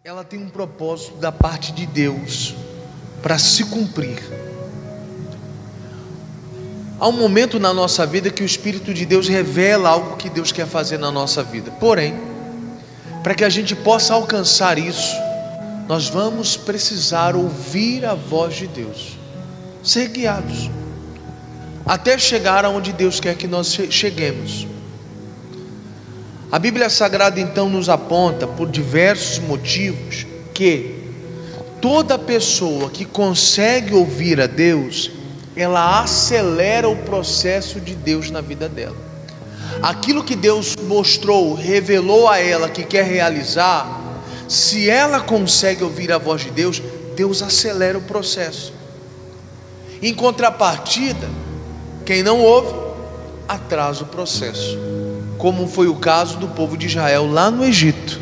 ela tem um propósito da parte de Deus para se cumprir. Há um momento na nossa vida que o Espírito de Deus revela algo que Deus quer fazer na nossa vida. Porém, para que a gente possa alcançar isso, nós vamos precisar ouvir a voz de Deus, ser guiados, até chegar aonde Deus quer que nós cheguemos. A Bíblia Sagrada então nos aponta, por diversos motivos, que toda pessoa que consegue ouvir a Deus, ela acelera o processo de Deus na vida dela. Aquilo que Deus mostrou, revelou a ela que quer realizar, se ela consegue ouvir a voz de Deus, Deus acelera o processo. Em contrapartida, quem não ouve, atrasa o processo, como foi o caso do povo de Israel lá no Egito.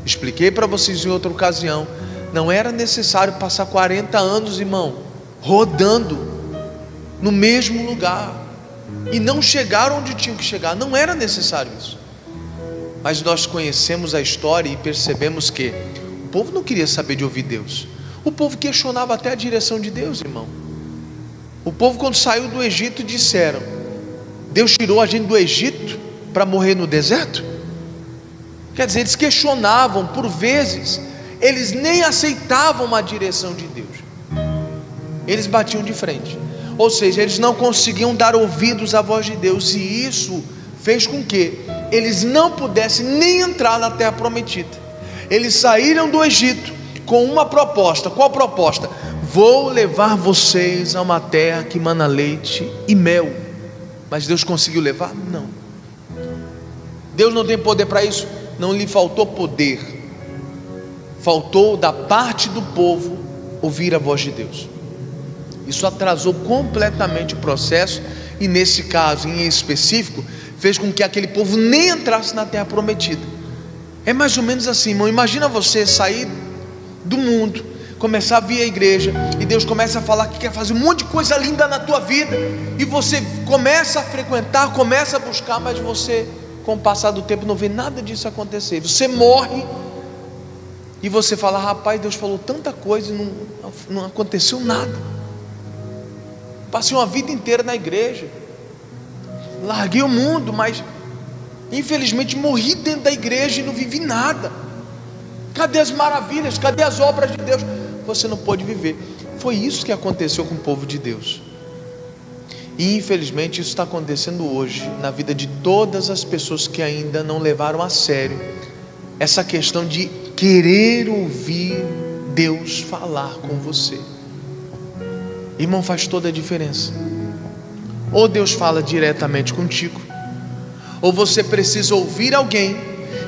Expliquei para vocês em outra ocasião, não era necessário passar 40 anos, irmão, rodando no mesmo lugar, e não chegaram onde tinham que chegar. Não era necessário isso. Mas nós conhecemos a história e percebemos que o povo não queria saber de ouvir Deus. O povo questionava até a direção de Deus, irmão. O povo, quando saiu do Egito, disseram: Deus tirou a gente do Egito para morrer no deserto? Quer dizer, eles questionavam, por vezes eles nem aceitavam a direção de Deus, eles batiam de frente. Ou seja, eles não conseguiam dar ouvidos à voz de Deus, e isso fez com que eles não pudessem nem entrar na terra prometida. Eles saíram do Egito com uma proposta. Qual proposta? Vou levar vocês a uma terra que mana leite e mel. Mas Deus conseguiu levar? Não. Deus não tem poder para isso? Não lhe faltou poder. Faltou da parte do povo ouvir a voz de Deus. Isso atrasou completamente o processo, e nesse caso em específico, fez com que aquele povo nem entrasse na terra prometida. É mais ou menos assim, irmão. Imagina você sair do mundo, começar a vir à igreja, e Deus começa a falar que quer fazer um monte de coisa linda na tua vida, e você começa a frequentar, começa a buscar, mas você, com o passar do tempo, não vê nada disso acontecer. Você morre e você fala: rapaz, Deus falou tanta coisa e não aconteceu nada. Passei uma vida inteira na igreja, larguei o mundo, mas infelizmente morri dentro da igreja e não vivi nada. Cadê as maravilhas? Cadê as obras de Deus? Você não pôde viver. Foi isso que aconteceu com o povo de Deus. E infelizmente isso está acontecendo hoje na vida de todas as pessoas que ainda não levaram a sério essa questão de querer ouvir Deus falar com você. Irmão, faz toda a diferença. Ou Deus fala diretamente contigo, ou você precisa ouvir alguém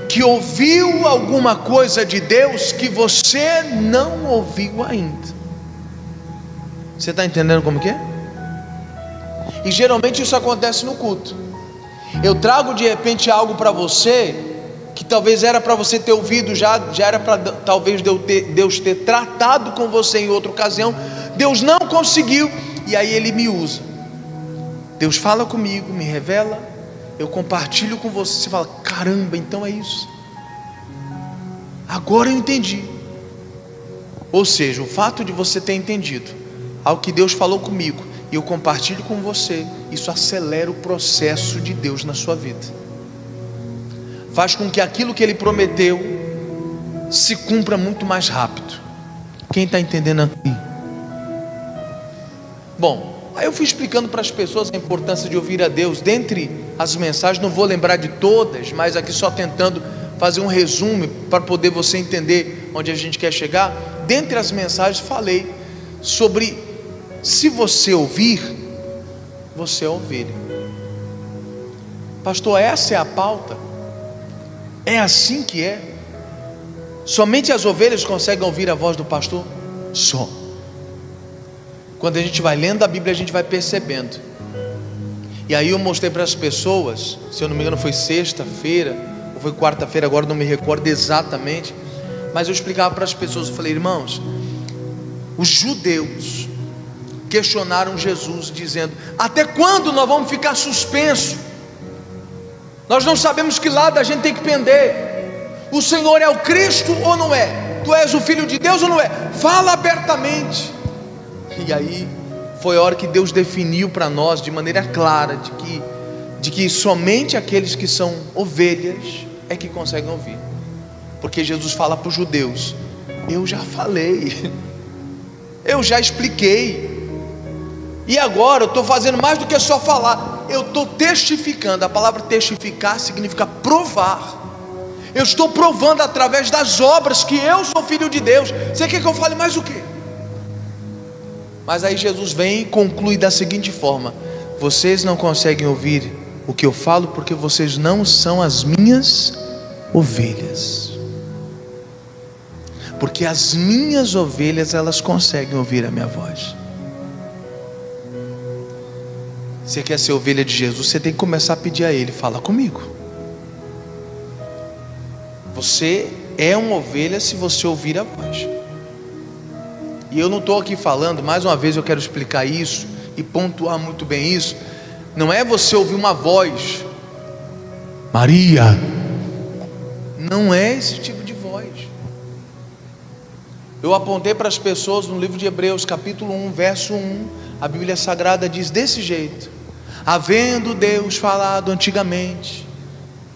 que ouviu alguma coisa de Deus que você não ouviu ainda. Você está entendendo como que é? E geralmente isso acontece no culto. Eu trago de repente algo para você que talvez era para você ter ouvido, já era para talvez Deus ter tratado com você em outra ocasião. Deus não conseguiu, e aí Ele me usa. Deus fala comigo, me revela, eu compartilho com você. Você fala: caramba, então é isso, agora eu entendi. Ou seja, o fato de você ter entendido algo que Deus falou comigo e eu compartilho com você, isso acelera o processo de Deus na sua vida, faz com que aquilo que Ele prometeu se cumpra muito mais rápido. Quem está entendendo aqui? Bom, aí eu fui explicando para as pessoas a importância de ouvir a Deus. Dentre as mensagens, não vou lembrar de todas, mas aqui só tentando fazer um resumo para poder você entender onde a gente quer chegar. Dentre as mensagens falei sobre: se você ouvir, você é ovelha. Pastor, essa é a pauta? É assim que é? Somente as ovelhas conseguem ouvir a voz do pastor? Só. Quando a gente vai lendo a Bíblia, a gente vai percebendo. E aí eu mostrei para as pessoas, se eu não me engano foi sexta-feira ou foi quarta-feira, agora não me recordo exatamente, mas eu explicava para as pessoas, eu falei: irmãos, os judeus questionaram Jesus dizendo: até quando nós vamos ficar suspensos? Nós não sabemos que lado a gente tem que pender. O Senhor é o Cristo ou não é? Tu és o Filho de Deus ou não é? Fala abertamente. E aí foi a hora que Deus definiu para nós de maneira clara de que somente aqueles que são ovelhas é que conseguem ouvir. Porque Jesus fala para os judeus: eu já falei, eu já expliquei, e agora eu estou fazendo mais do que só falar, eu estou testificando. A palavra testificar significa provar. Eu estou provando através das obras que eu sou filho de Deus. Você quer que eu fale mais o quê? Mas aí Jesus vem e conclui da seguinte forma: vocês não conseguem ouvir o que eu falo porque vocês não são as minhas ovelhas. Porque as minhas ovelhas, elas conseguem ouvir a minha voz. Você quer ser ovelha de Jesus, você tem que começar a pedir a Ele: fala comigo. Você é uma ovelha se você ouvir a voz. E eu não estou aqui falando, mais uma vez eu quero explicar isso e pontuar muito bem isso. Não é você ouvir uma voz, Maria. Não é esse tipo de voz. Eu apontei para as pessoas no livro de Hebreus, capítulo 1, verso 1. A Bíblia Sagrada diz desse jeito: havendo Deus falado antigamente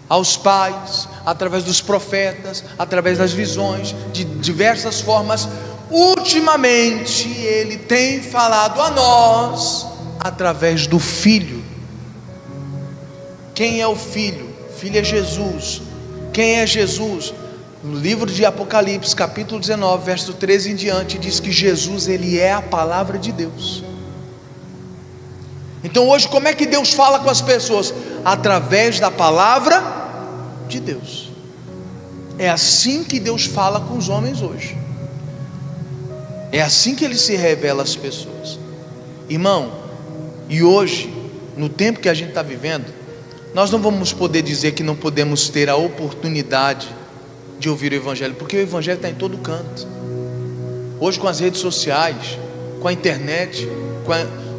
aos pais, através dos profetas, através das visões, de diversas formas, ultimamente Ele tem falado a nós através do Filho. Quem é o Filho? O Filho é Jesus. Quem é Jesus? No livro de Apocalipse, capítulo 19, verso 13 em diante, diz que Jesus, Ele é a palavra de Deus. Então hoje, como é que Deus fala com as pessoas? Através da palavra de Deus. É assim que Deus fala com os homens hoje. É assim que Ele se revela às pessoas. Irmão, e hoje, no tempo que a gente está vivendo, nós não vamos poder dizer que não podemos ter a oportunidade de ouvir o Evangelho, porque o Evangelho está em todo canto. Hoje, com as redes sociais, com a internet,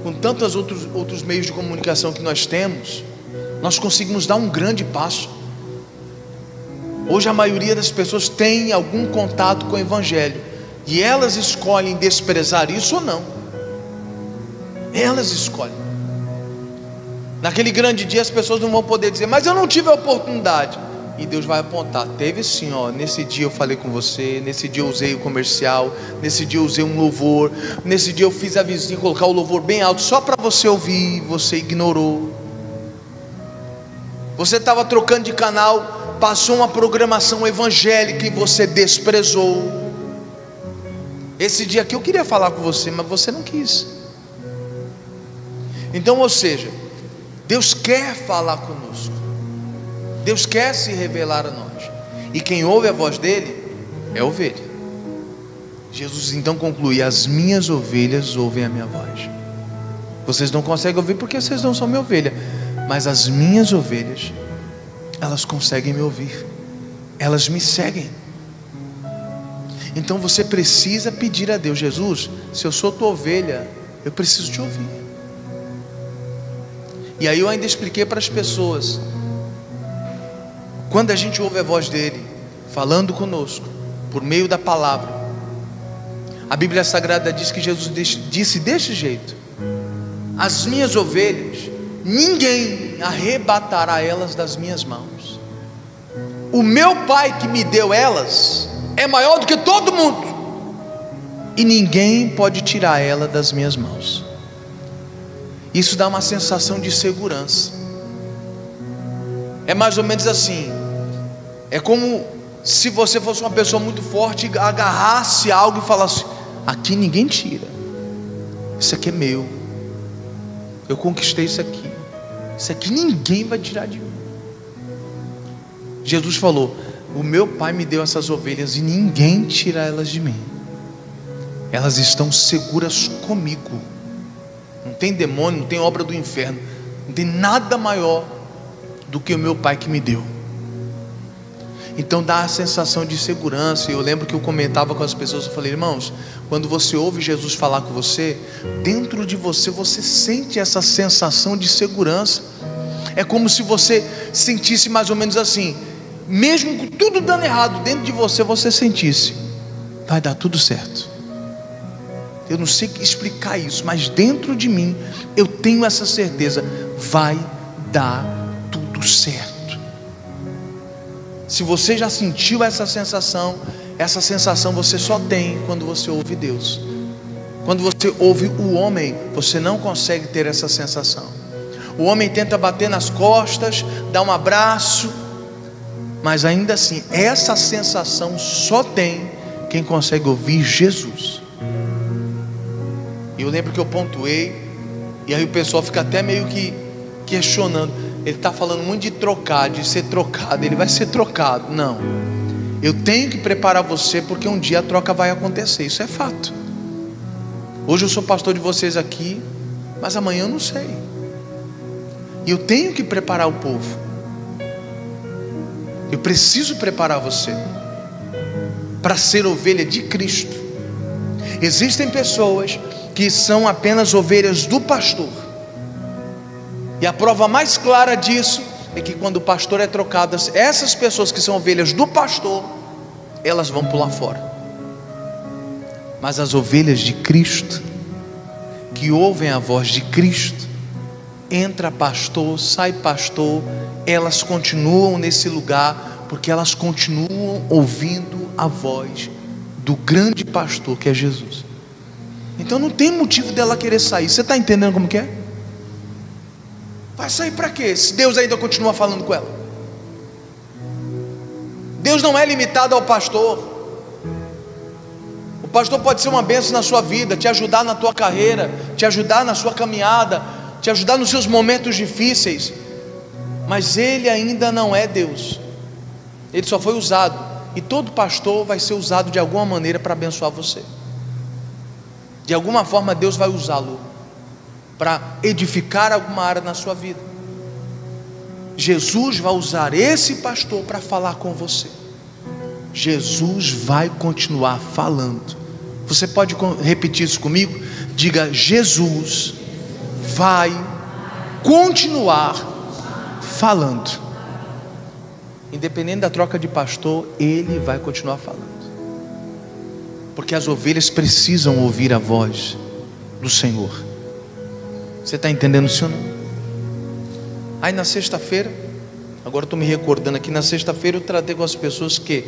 com tantos outros meios de comunicação que nós temos, nós conseguimos dar um grande passo. Hoje a maioria das pessoas tem algum contato com o Evangelho, e elas escolhem desprezar isso ou não. Elas escolhem. Naquele grande dia as pessoas não vão poder dizer: mas eu não tive a oportunidade. E Deus vai apontar: teve sim, ó, nesse dia eu falei com você, nesse dia eu usei o comercial, nesse dia eu usei um louvor, nesse dia eu fiz a vizinha colocar o louvor bem alto só para você ouvir, você ignorou. Você estava trocando de canal, passou uma programação evangélica e você desprezou. Esse dia aqui eu queria falar com você, mas você não quis. Então, ou seja, Deus quer falar conosco, Deus quer se revelar a nós, e quem ouve a voz dele é ovelha. Jesus então conclui: as minhas ovelhas ouvem a minha voz. Vocês não conseguem ouvir porque vocês não são minha ovelha, mas as minhas ovelhas, elas conseguem me ouvir, elas me seguem. Então você precisa pedir a Deus: Jesus, se eu sou tua ovelha, eu preciso te ouvir. E aí eu ainda expliquei para as pessoas: quando a gente ouve a voz dele falando conosco por meio da palavra, a Bíblia Sagrada diz que Jesus disse desse jeito: as minhas ovelhas, ninguém arrebatará elas das minhas mãos. O meu Pai que me deu elas é maior do que todo mundo, e ninguém pode tirar ela das minhas mãos. Isso dá uma sensação de segurança. É mais ou menos assim: é como se você fosse uma pessoa muito forte e agarrasse algo e falasse: aqui ninguém tira, isso aqui é meu, eu conquistei isso aqui ninguém vai tirar de mim. Jesus falou: o meu Pai me deu essas ovelhas e ninguém tira elas de mim. Elas estão seguras comigo. Não tem demônio, não tem obra do inferno, não tem nada maior do que o meu Pai que me deu. Então dá a sensação de segurança. E eu lembro que eu comentava com as pessoas, eu falei: irmãos, quando você ouve Jesus falar com você, dentro de você, você sente essa sensação de segurança. É como se você sentisse mais ou menos assim: mesmo com tudo dando errado dentro de você, você sentisse: vai dar tudo certo. Eu não sei explicar isso, mas dentro de mim eu tenho essa certeza: vai dar tudo certo. Se você já sentiu essa sensação você só tem quando você ouve Deus. Quando você ouve o homem, você não consegue ter essa sensação. O homem tenta bater nas costas, dar um abraço, mas ainda assim, essa sensação só tem quem consegue ouvir Jesus. E eu lembro que eu pontuei, e aí o pessoal fica até meio que questionando: ele está falando muito de trocar, de ser trocado. Ele vai ser trocado? Não, eu tenho que preparar você, porque um dia a troca vai acontecer, isso é fato. Hoje eu sou pastor de vocês aqui, mas amanhã eu não sei. E eu tenho que preparar o povo. Eu preciso preparar você para ser ovelha de Cristo. Existem pessoas que são apenas ovelhas do pastor, e a prova mais clara disso é que quando o pastor é trocado, essas pessoas que são ovelhas do pastor, elas vão pular fora. Mas as ovelhas de Cristo, que ouvem a voz de Cristo, entra pastor, sai pastor, elas continuam nesse lugar, porque elas continuam ouvindo a voz do grande pastor, que é Jesus. Então não tem motivo dela querer sair. Você está entendendo como que é? Vai sair para quê, se Deus ainda continua falando com ela? Deus não é limitado ao pastor. O pastor pode ser uma bênção na sua vida, te ajudar na tua carreira, te ajudar na sua caminhada, te ajudar nos seus momentos difíceis, mas ele ainda não é Deus. Ele só foi usado, e todo pastor vai ser usado de alguma maneira para abençoar você. De alguma forma Deus vai usá-lo para edificar alguma área na sua vida. Jesus vai usar esse pastor para falar com você. Jesus vai continuar falando. Você pode repetir isso comigo? Diga: Jesus vai continuar falando. Independente da troca de pastor, ele vai continuar falando. Porque as ovelhas precisam ouvir a voz do Senhor. Você está entendendo isso ou não? Aí na sexta-feira, agora estou me recordando aqui, na sexta-feira eu tratei com as pessoas que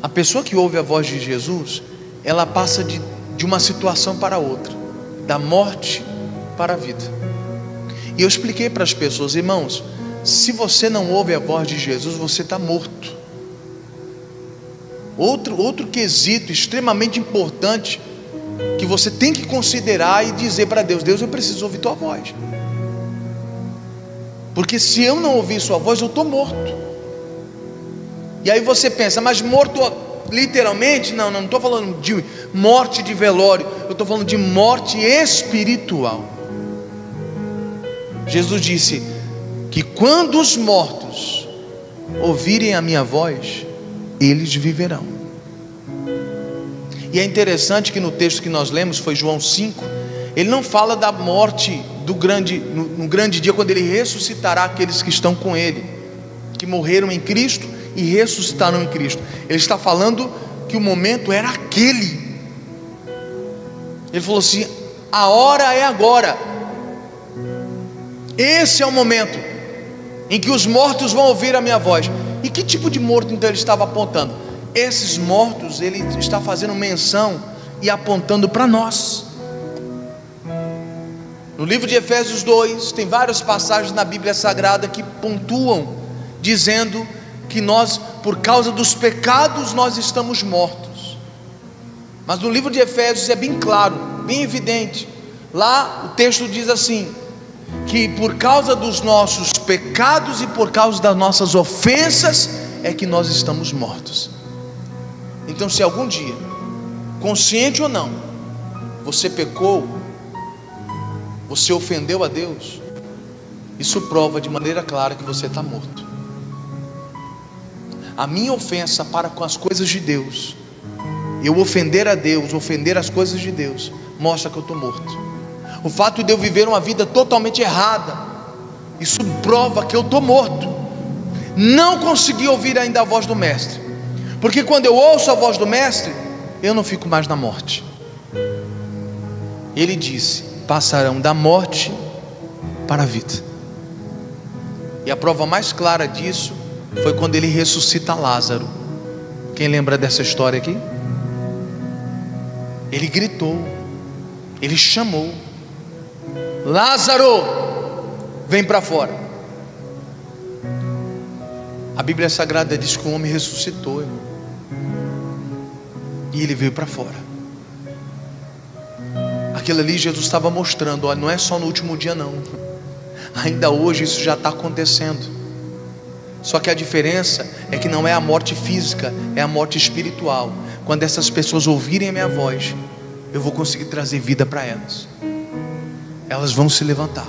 a pessoa que ouve a voz de Jesus, ela passa de uma situação para outra, da morte para a vida. E eu expliquei para as pessoas: irmãos, se você não ouve a voz de Jesus, você está morto. Outro quesito extremamente importante que você tem que considerar e dizer para Deus: Deus, eu preciso ouvir tua voz, porque se eu não ouvir sua voz, eu estou morto. E aí você pensa: mas morto literalmente? Não estou falando de morte de velório, eu estou falando de morte espiritual. Jesus disse que quando os mortos ouvirem a minha voz, eles viverão. E é interessante que no texto que nós lemos, foi João 5, ele não fala da morte no grande dia, quando ele ressuscitará aqueles que estão com ele, que morreram em Cristo e ressuscitaram em Cristo. Ele está falando que o momento era aquele. Ele falou assim: a hora é agora. Esse é o momento em que os mortos vão ouvir a minha voz. E que tipo de morto então ele estava apontando? Esses mortos ele está fazendo menção e apontando para nós. No livro de Efésios 2, tem várias passagens na Bíblia Sagrada que pontuam, dizendo que nós, por causa dos pecados, nós estamos mortos. Mas no livro de Efésios é bem claro, bem evidente. Lá o texto diz assim: que por causa dos nossos pecados e por causa das nossas ofensas é que nós estamos mortos. Então, se algum dia, consciente ou não, você pecou, você ofendeu a Deus, isso prova de maneira clara que você está morto. A minha ofensa para com as coisas de Deus, eu ofender a Deus, ofender as coisas de Deus, mostra que eu estou morto. O fato de eu viver uma vida totalmente errada, isso prova que eu estou morto. não consegui ouvir ainda a voz do Mestre, porque quando eu ouço a voz do Mestre, eu não fico mais na morte. Ele disse: passarão da morte para a vida. E a prova mais clara disso foi quando ele ressuscita Lázaro. Quem lembra dessa história aqui? Ele gritou, ele chamou: Lázaro, vem para fora. A Bíblia Sagrada diz que o homem ressuscitou, irmão, e ele veio para fora. Aquilo ali Jesus estava mostrando: olha, não é só no último dia não, ainda hoje isso já está acontecendo. Só que a diferença é que não é a morte física, é a morte espiritual. Quando essas pessoas ouvirem a minha voz, eu vou conseguir trazer vida para elas. Elas vão se levantar.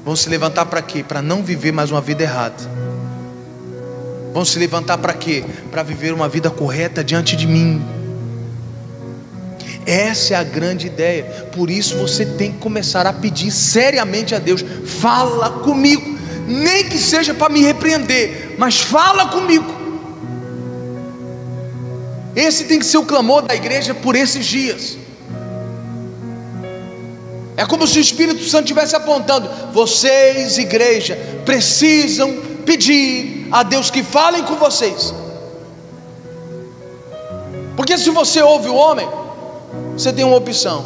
Vão se levantar para quê? Para não viver mais uma vida errada. Vão se levantar para quê? Para viver uma vida correta diante de mim. Essa é a grande ideia. Por isso você tem que começar a pedir seriamente a Deus: fala comigo, nem que seja para me repreender, mas fala comigo. Esse tem que ser o clamor da igreja por esses dias. É como se o Espírito Santo estivesse apontando: vocês, igreja, precisam pedir a Deus que falem com vocês. Porque se você ouve o homem, você tem uma opção: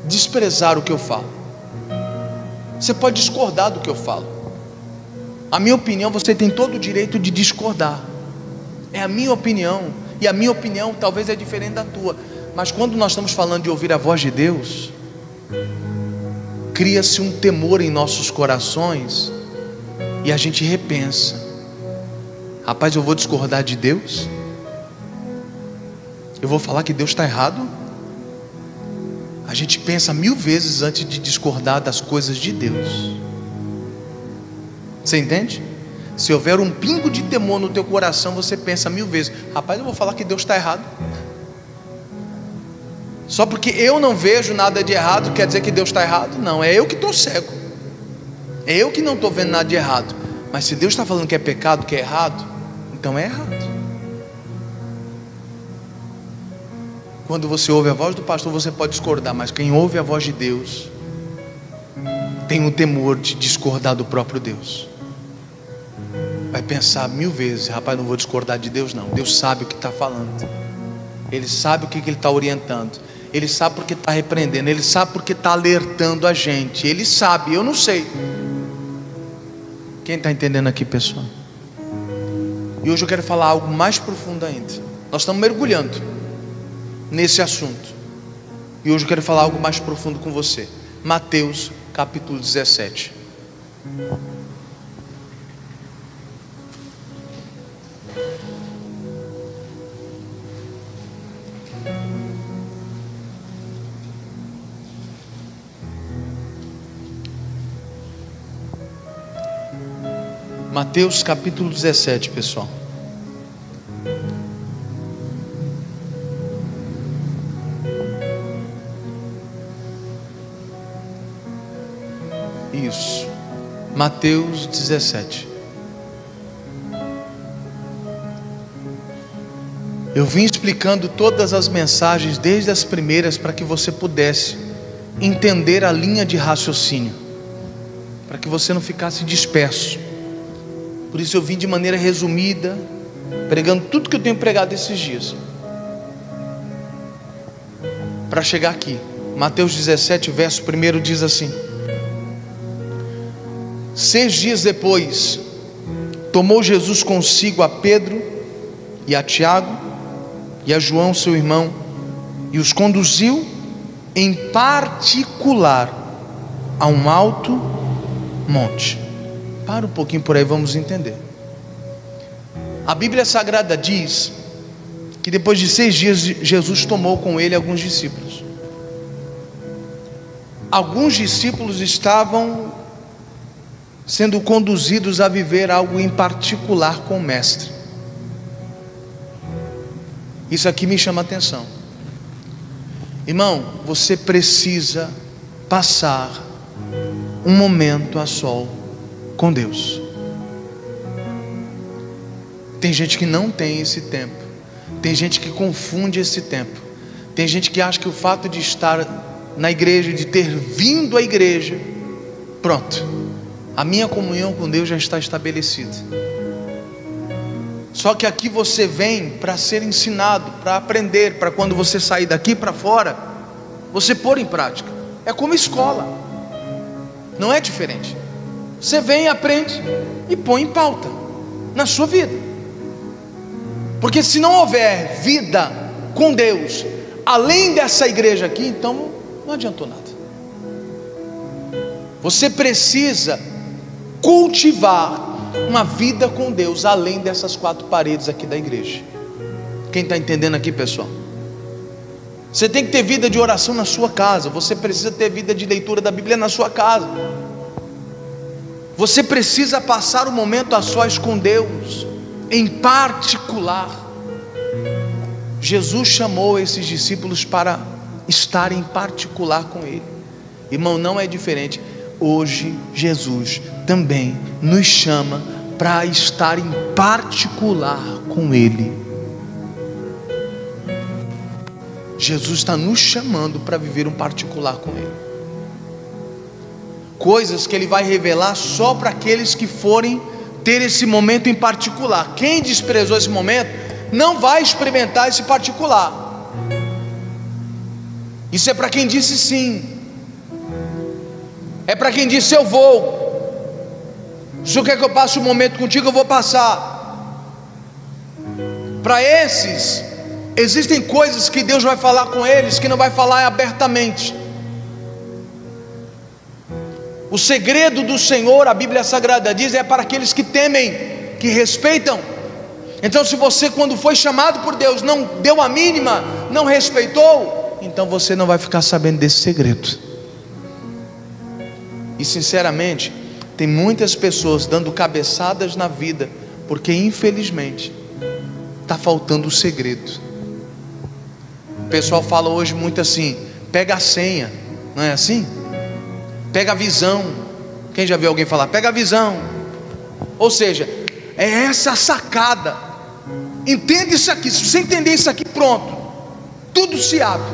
desprezar o que eu falo. Você pode discordar do que eu falo. A minha opinião, você tem todo o direito de discordar. É a minha opinião, e a minha opinião talvez é diferente da tua. Mas quando nós estamos falando de ouvir a voz de Deus, cria-se um temor em nossos corações, e a gente repensa: rapaz, eu vou discordar de Deus? Eu vou falar que Deus está errado? A gente pensa 1000 vezes antes de discordar das coisas de Deus. Você entende? Se houver um pingo de temor no teu coração, você pensa 1000 vezes: rapaz, eu vou falar que Deus está errado? Só porque eu não vejo nada de errado quer dizer que Deus está errado? Não, é eu que estou cego. É eu que não estou vendo nada de errado. Mas se Deus está falando que é pecado, que é errado, então é errado. Quando você ouve a voz do pastor, você pode discordar, mas quem ouve a voz de Deus tem o temor de discordar do próprio Deus. Vai pensar 1000 vezes: rapaz, não vou discordar de Deus não. Deus sabe o que está falando. Ele sabe o que Ele está orientando. Ele sabe porque está repreendendo. Ele sabe porque está alertando a gente. Ele sabe, eu não sei. Quem está entendendo aqui, pessoal? E hoje eu quero falar algo mais profundo ainda. Nós estamos mergulhando nesse assunto, e hoje eu quero falar algo mais profundo com você. Mateus capítulo 17. Mateus capítulo 17, pessoal. Isso, Mateus 17. Eu vim explicando todas as mensagens desde as primeiras para que você pudesse entender a linha de raciocínio, para que você não ficasse disperso. Por isso eu vim de maneira resumida, pregando tudo que eu tenho pregado esses dias, para chegar aqui. Mateus 17, verso 1 diz assim: 6 dias depois, tomou Jesus consigo a Pedro e a Tiago e a João seu irmão, e os conduziu em particular a um alto monte. Para um pouquinho por aí, vamos entender. A Bíblia Sagrada diz que depois de 6 dias Jesus tomou com ele alguns discípulos. Alguns discípulos estavam sendo conduzidos a viver algo em particular com o Mestre. Isso aqui me chama a atenção. Irmão, você precisa passar um momento a sós com Deus. tem gente que não tem esse tempo. Tem gente que confunde esse tempo. Tem gente que acha que o fato de estar na igreja, de ter vindo à igreja, pronto, a minha comunhão com Deus já está estabelecida. Só que aqui você vem para ser ensinado, para aprender, para quando você sair daqui para fora, você pôr em prática. É como escola, não é diferente. Você vem, aprende e põe em pauta na sua vida. Porque se não houver vida com Deus além dessa igreja aqui, então não adiantou nada. Você precisa cultivar uma vida com Deus além dessas 4 paredes aqui da igreja. Quem está entendendo aqui, pessoal? Você tem que ter vida de oração na sua casa. Você precisa ter vida de leitura da Bíblia na sua casa. Você precisa passar um momento a sós com Deus, em particular. Jesus chamou esses discípulos para estar em particular com Ele. Irmão, não é diferente. Hoje Jesus também nos chama para estar em particular com Ele. Jesus está nos chamando para viver um particular com Ele. Coisas que Ele vai revelar só para aqueles que forem ter esse momento em particular. Quem desprezou esse momento não vai experimentar esse particular. Isso é para quem disse sim. É para quem disse eu vou. Se o Senhor quer que eu passe um momento contigo, eu vou passar. Para esses, existem coisas que Deus vai falar com eles que não vai falar abertamente. O segredo do Senhor, a Bíblia Sagrada diz, é para aqueles que temem, que respeitam. Então se você, quando foi chamado por Deus, não deu a mínima, não respeitou, então você não vai ficar sabendo desse segredo. E sinceramente, tem muitas pessoas dando cabeçadas na vida, porque infelizmente está faltando o segredo. O pessoal fala hoje muito assim, pega a senha, não é assim? Pega a visão. Quem já viu alguém falar, pega a visão? Ou seja, é essa a sacada. Entende isso aqui. Se você entender isso aqui, pronto, tudo se abre.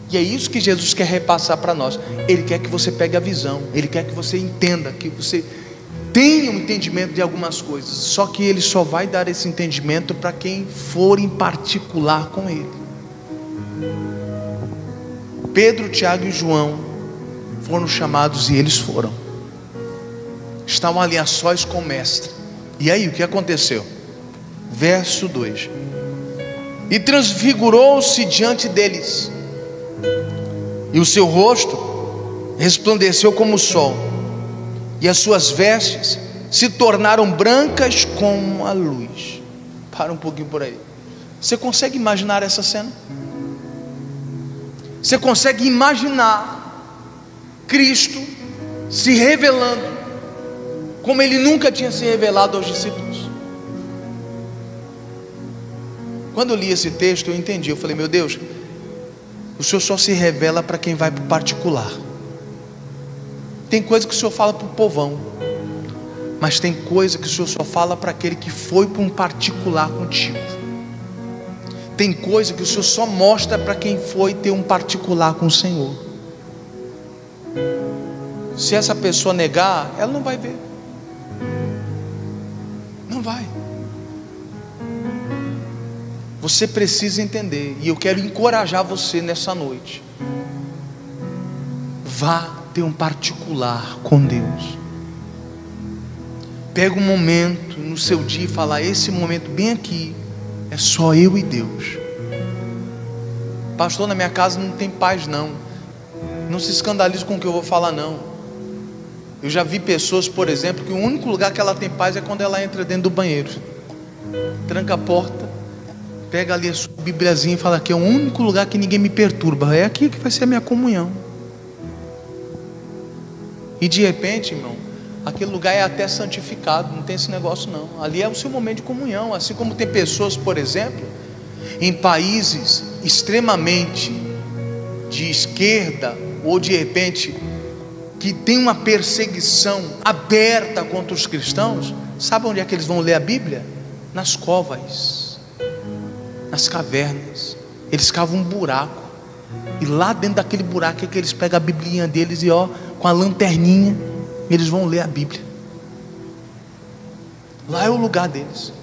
E é isso que Jesus quer repassar para nós. Ele quer que você pegue a visão. Ele quer que você entenda, que você tenha um entendimento de algumas coisas. Só que Ele só vai dar esse entendimento para quem for em particular com Ele. Pedro, Tiago e João foram chamados e eles foram. Estavam ali a sós com o mestre. E aí o que aconteceu? Verso 2: e transfigurou-se diante deles, e o seu rosto resplandeceu como o sol, e as suas vestes se tornaram brancas como a luz. Para um pouquinho por aí. Você consegue imaginar essa cena? Você consegue imaginar Cristo se revelando como Ele nunca tinha se revelado aos discípulos? Quando eu li esse texto eu entendi, eu falei, meu Deus, o Senhor só se revela para quem vai para o particular. Tem coisa que o Senhor fala para o povão, mas tem coisa que o Senhor só fala para aquele que foi para um particular contigo. Tem coisa que o Senhor só mostra para quem foi ter um particular com o Senhor. Se essa pessoa negar, ela não vai ver. Não vai. Você precisa entender, e eu quero encorajar você nessa noite. Vá ter um particular com Deus. Pega um momento no seu dia e fala, esse momento bem aqui é só eu e Deus. Pastor, na minha casa não tem paz não. Não se escandalize com o que eu vou falar não. Eu já vi pessoas, por exemplo, que o único lugar que ela tem paz é quando ela entra dentro do banheiro. Tranca a porta, pega ali a sua bibliazinha e fala que é o único lugar que ninguém me perturba. É aqui que vai ser a minha comunhão. E de repente, irmão, aquele lugar é até santificado, não tem esse negócio não. Ali é o seu momento de comunhão. Assim como tem pessoas, por exemplo, em países extremamente de esquerda, ou de repente que tem uma perseguição aberta contra os cristãos. Sabe onde é que eles vão ler a Bíblia? nas covas, nas cavernas. Eles cavam um buraco, e lá dentro daquele buraco é que eles pegam a biblinha deles e com a lanterninha, eles vão ler a Bíblia. Lá é o lugar deles,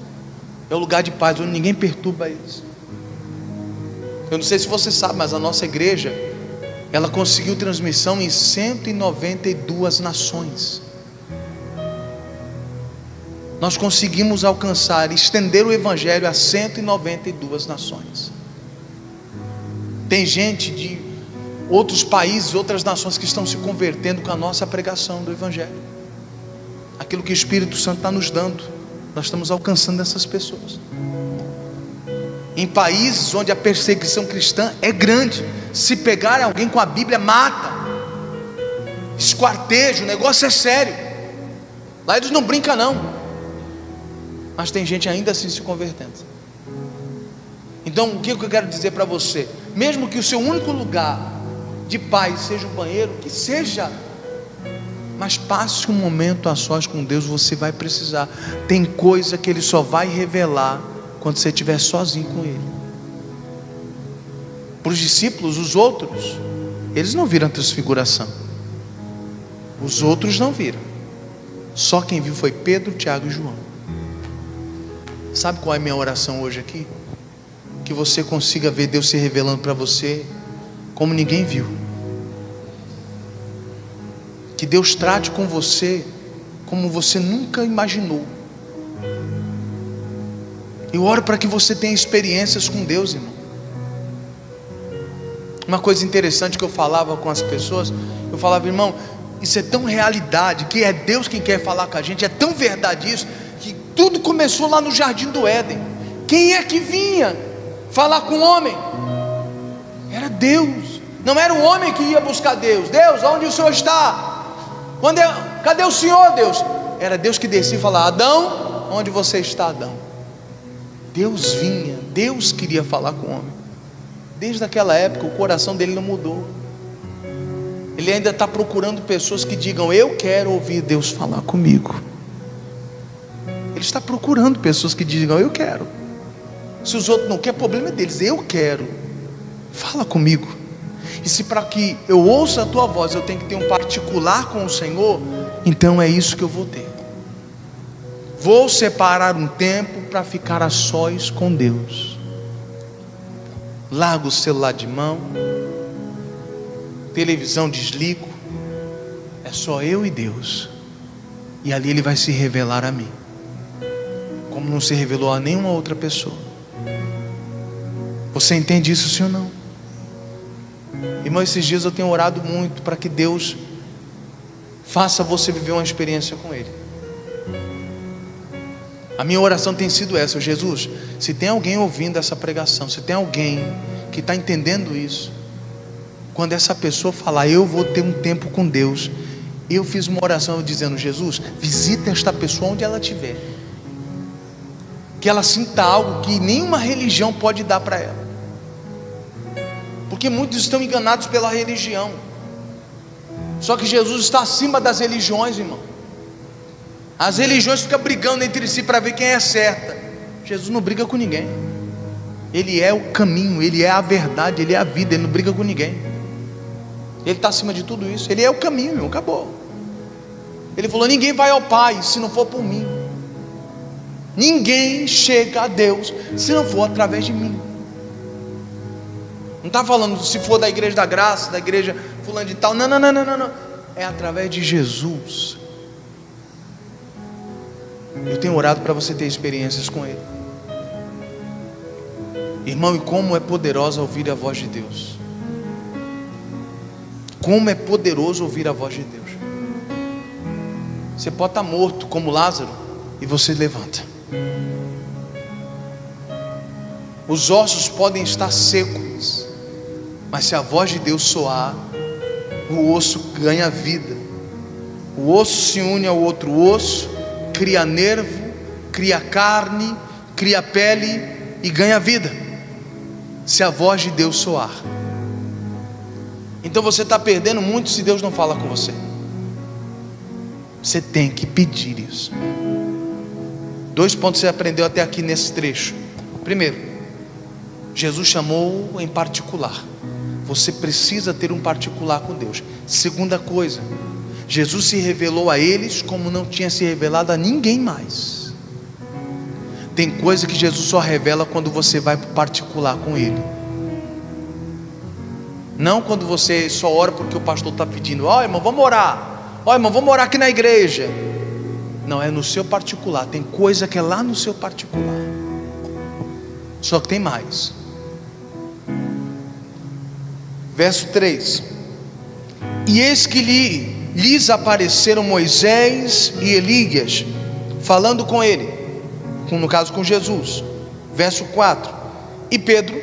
é o lugar de paz, onde ninguém perturba eles. Eu não sei se você sabe, mas a nossa igreja, ela conseguiu transmissão em 192 nações. Nós conseguimos alcançar, estender o Evangelho a 192 nações. Tem gente de outros países, outras nações que estão se convertendo com a nossa pregação do Evangelho. Aquilo que o Espírito Santo está nos dando, nós estamos alcançando essas pessoas. Em países onde a perseguição cristã é grande, se pegarem alguém com a Bíblia, mata, esquarteja, o negócio é sério. Lá eles não brincam não, mas tem gente ainda assim se convertendo. Então o que eu quero dizer para você? Mesmo que o seu único lugar de paz seja o banheiro, que seja, mas passe um momento a sós com Deus. Você vai precisar. Tem coisa que Ele só vai revelar quando você estiver sozinho com Ele. Para os discípulos, os outros, eles não viram a transfiguração. Os outros não viram. Só quem viu foi Pedro, Tiago e João. Sabe qual é a minha oração hoje aqui? Que você consiga ver Deus se revelando para você como ninguém viu. Que Deus trate com você como você nunca imaginou. Eu oro para que você tenha experiências com Deus, irmão. Uma coisa interessante que eu falava com as pessoas, eu falava, irmão, isso é tão realidade, que é Deus quem quer falar com a gente, é tão verdade isso, que tudo começou lá no Jardim do Éden. Quem é que vinha falar com o homem? Era Deus. Não era o homem que ia buscar Deus. Deus, onde o Senhor está? Cadê o Senhor, Deus? Era Deus que descia e falava, Adão, onde você está, Adão? Deus vinha, Deus queria falar com o homem. Desde aquela época o coração dele não mudou. Ele ainda está procurando pessoas que digam, eu quero ouvir Deus falar comigo. Ele está procurando pessoas que digam, eu quero. Se os outros não querem, problema é deles, eu quero. Fala comigo. E se para que eu ouça a tua voz eu tenho que ter um particular com o Senhor, então é isso que eu vou ter. Vou separar um tempo para ficar a sós com Deus. Largo o celular de mão, televisão desligo, é só eu e Deus. E ali Ele vai se revelar a mim, como não se revelou a nenhuma outra pessoa. Você entende isso, sim ou não? Irmão, esses dias eu tenho orado muito para que Deus faça você viver uma experiência com Ele. A minha oração tem sido essa: Jesus, se tem alguém ouvindo essa pregação, se tem alguém que está entendendo isso, quando essa pessoa falar, eu vou ter um tempo com Deus, eu fiz uma oração dizendo, Jesus, visita esta pessoa onde ela estiver, que ela sinta algo que nenhuma religião pode dar para ela. Porque muitos estão enganados pela religião. Só que Jesus está acima das religiões, irmão. As religiões ficam brigando entre si para ver quem é certa. Jesus não briga com ninguém. Ele é o caminho, Ele é a verdade, Ele é a vida. Ele não briga com ninguém. Ele está acima de tudo isso. Ele é o caminho, irmão, acabou. Ele falou, ninguém vai ao Pai se não for por mim. Ninguém chega a Deus se não for através de mim. Não está falando se for da igreja da graça, da igreja fulano de tal. Não. É através de Jesus. Eu tenho orado para você ter experiências com Ele. Irmão, e como é poderosa ouvir a voz de Deus. Como é poderoso ouvir a voz de Deus. Você pode estar morto como Lázaro e você levanta. Os ossos podem estar secos, mas se a voz de Deus soar, o osso ganha vida. O osso se une ao outro osso, cria nervo, cria carne, cria pele e ganha vida, se a voz de Deus soar. Então você está perdendo muito se Deus não fala com você. Você tem que pedir isso. 2 pontos que você aprendeu até aqui nesse trecho. Primeiro, Jesus chamou em particular. Você precisa ter um particular com Deus. Segunda coisa, Jesus se revelou a eles como não tinha se revelado a ninguém mais. Tem coisa que Jesus só revela quando você vai para o particular com Ele. Não quando você só ora porque o pastor está pedindo. Ó, irmão, vamos orar. Ó, irmão, vamos orar aqui na igreja. Não, é no seu particular. Tem coisa que é lá no seu particular. Só que tem mais. Verso 3: E eis que lhes apareceram Moisés e Elias, falando com ele, no caso com Jesus. Verso 4: E Pedro,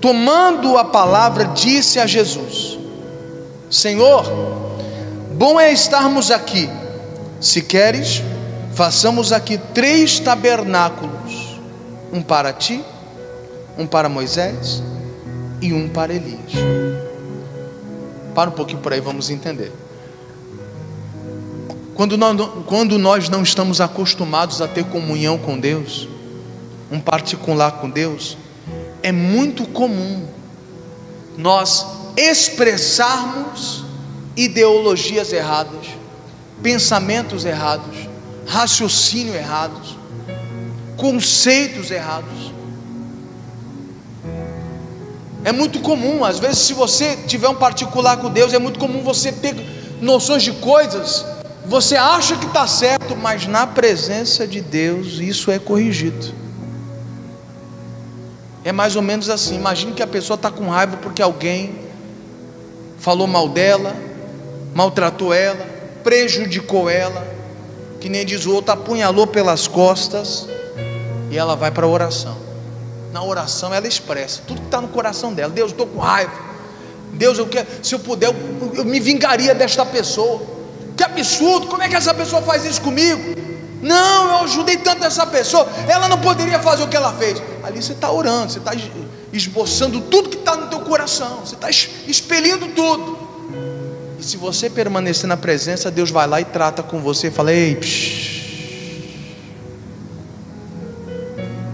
tomando a palavra, disse a Jesus: Senhor, bom é estarmos aqui. Se queres, façamos aqui 3 tabernáculos, um para ti, um para Moisés e um para Elias. Para um pouquinho por aí, vamos entender. Quando nós não estamos acostumados a ter comunhão com Deus, um particular com Deus, é muito comum nós expressarmos ideologias erradas, pensamentos errados, raciocínio errados, conceitos errados. É muito comum, às vezes, se você tiver um particular com Deus, é muito comum você ter noções de coisas, você acha que está certo, mas na presença de Deus isso é corrigido. É mais ou menos assim. Imagine que a pessoa está com raiva porque alguém falou mal dela, maltratou ela, prejudicou ela, que nem diz o outro, apunhalou pelas costas, e ela vai para a oração. Na oração ela expressa tudo que está no coração dela. Deus, eu estou com raiva. Deus, eu quero, se eu puder, eu me vingaria desta pessoa. Que absurdo, como é que essa pessoa faz isso comigo? Não, eu ajudei tanto essa pessoa, ela não poderia fazer o que ela fez. Ali você está orando, você está esboçando tudo que está no teu coração, você está expelindo tudo. E se você permanecer na presença, Deus vai lá e trata com você e fala: ei,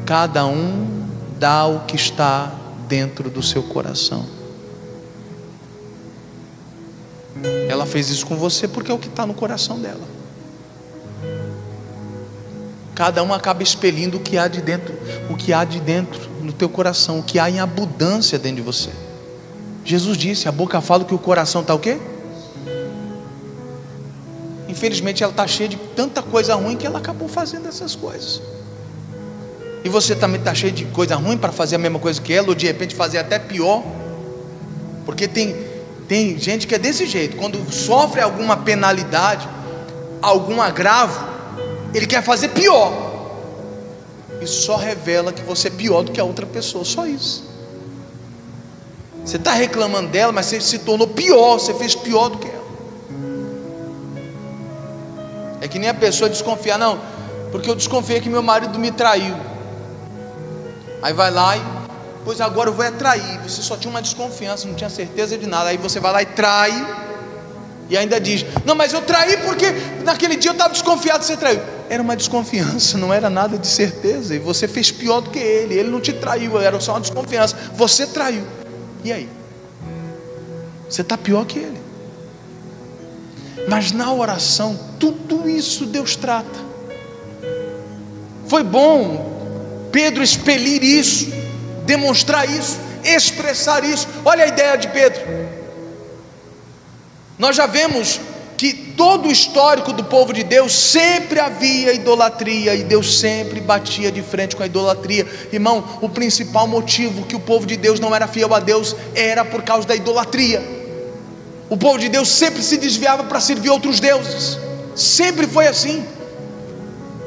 cada um dá o que está dentro do seu coração. Ela fez isso com você porque é o que está no coração dela. Cada um acaba expelindo o que há de dentro, o que há de dentro no teu coração, o que há em abundância dentro de você. Jesus disse: a boca fala que o coração está o quê? Infelizmente ela está cheia de tanta coisa ruim que ela acabou fazendo essas coisas. E você também está cheio de coisa ruim para fazer a mesma coisa que ela, ou de repente fazer até pior. Porque tem gente que é desse jeito. Quando sofre alguma penalidade, algum agravo, ele quer fazer pior. Isso só revela que você é pior do que a outra pessoa. Só isso. Você está reclamando dela, mas você se tornou pior. Você fez pior do que ela. É que nem a pessoa desconfiar: não, porque eu desconfiei que meu marido me traiu. Aí vai lá e, pois agora eu vou trair. Você só tinha uma desconfiança, não tinha certeza de nada. Aí você vai lá e trai, e ainda diz: não, mas eu traí porque naquele dia eu estava desconfiado que você traiu. Era uma desconfiança, não era nada de certeza. E você fez pior do que ele. Ele não te traiu, era só uma desconfiança. Você traiu. E aí? Você está pior que ele. Mas na oração, tudo isso Deus trata. Foi bom Pedro expelir isso, demonstrar isso, expressar isso. Olha a ideia de Pedro. Nós já vemos que todo o histórico do povo de Deus sempre havia idolatria, e Deus sempre batia de frente com a idolatria. Irmão, o principal motivo que o povo de Deus não era fiel a Deus era por causa da idolatria. O povo de Deus sempre se desviava para servir outros deuses. Sempre foi assim.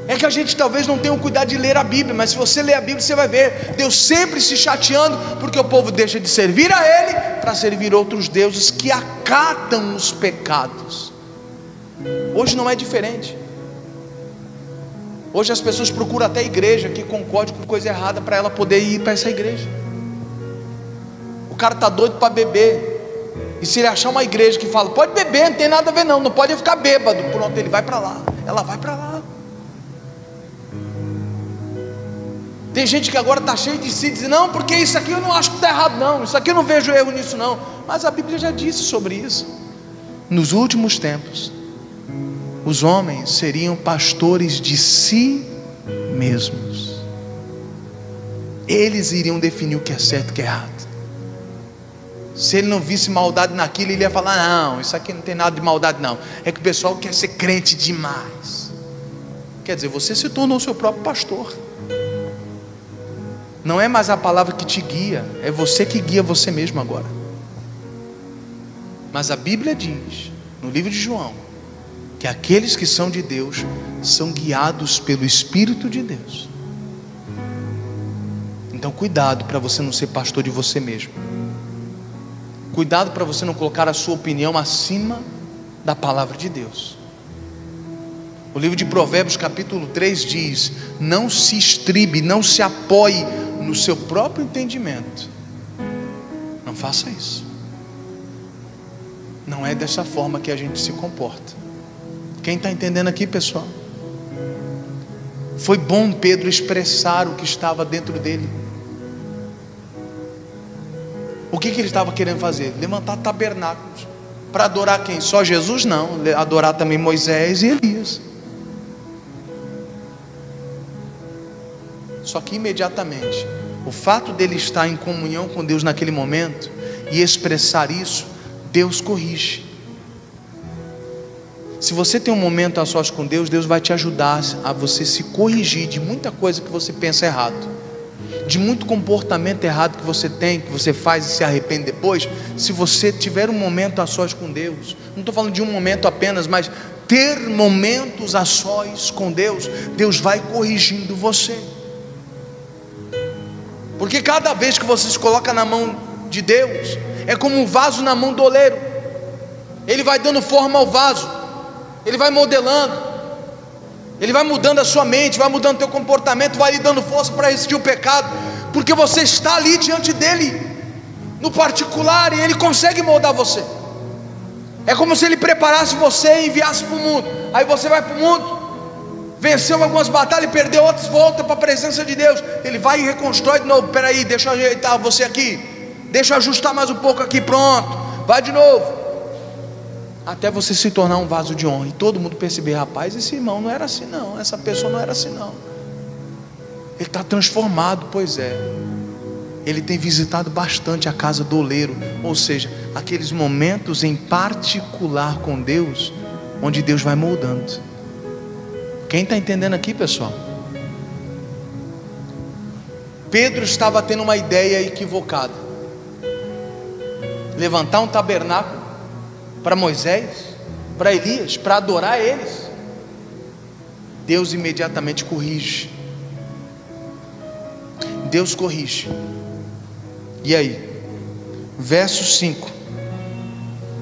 É que a gente talvez não tenha o cuidado de ler a Bíblia, mas se você ler a Bíblia você vai ver Deus sempre se chateando porque o povo deixa de servir a Ele para servir outros deuses que acatam os pecados. Hoje não é diferente. Hoje as pessoas procuram até a igreja que concorde com coisa errada para ela poder ir para essa igreja. O cara está doido para beber, e se ele achar uma igreja que fala: pode beber, não tem nada a ver não pode ficar bêbado, pronto, ele vai para lá, ela vai para lá. Tem gente que agora está cheio de si, diz, não, porque isso aqui eu não acho que está errado não, isso aqui eu não vejo erro nisso não. Mas a Bíblia já disse sobre isso. Nos últimos tempos, os homens seriam pastores de si mesmos. Eles iriam definir o que é certo e o que é errado. Se ele não visse maldade naquilo, ele ia falar, não, isso aqui não tem nada de maldade não, é que o pessoal quer ser crente demais. Quer dizer, você se tornou o seu próprio pastor. Não é mais a palavra que te guia, é você que guia você mesmo agora. Mas a Bíblia diz, no livro de João, que aqueles que são de Deus são guiados pelo Espírito de Deus. Então cuidado para você não ser pastor de você mesmo. Cuidado para você não colocar a sua opinião acima da palavra de Deus. O livro de Provérbios capítulo 3 diz, não se estribe, não se apoie no seu próprio entendimento. Não faça isso. Não é dessa forma que a gente se comporta. Quem está entendendo aqui, pessoal? Foi bom Pedro expressar o que estava dentro dele. O que ele estava querendo fazer? Levantar tabernáculos. Para adorar quem? Só Jesus? Não. Adorar também Moisés e Elias. Só que imediatamente, o fato dele estar em comunhão com Deus naquele momento e expressar isso, Deus corrige. Se você tem um momento a sós com Deus, Deus vai te ajudar a você se corrigir de muita coisa que você pensa errado, de muito comportamento errado que você tem, que você faz e se arrepende depois. Se você tiver um momento a sós com Deus, não estou falando de um momento apenas, mas ter momentos a sós com Deus, Deus vai corrigindo você. Porque cada vez que você se coloca na mão de Deus, é como um vaso na mão do oleiro. Ele vai dando forma ao vaso, ele vai modelando, ele vai mudando a sua mente, vai mudando o teu comportamento, vai lhe dando força para resistir o pecado, porque você está ali diante dele, no particular, e ele consegue moldar você. É como se ele preparasse você e enviasse para o mundo. Aí você vai para o mundo, venceu algumas batalhas, perdeu outras, volta para a presença de Deus. Ele vai e reconstrói de novo. Peraí, deixa eu ajeitar você aqui, deixa eu ajustar mais um pouco aqui, pronto, vai de novo, até você se tornar um vaso de honra, e todo mundo perceber, rapaz, esse irmão não era assim não, essa pessoa não era assim não, ele está transformado. Pois é, ele tem visitado bastante a casa do oleiro, ou seja, aqueles momentos em particular com Deus, onde Deus vai moldando. Quem está entendendo aqui, pessoal? Pedro estava tendo uma ideia equivocada, levantar um tabernáculo para Moisés, para Elias, para adorar eles. Deus imediatamente corrige. Deus corrige. E aí, verso 5: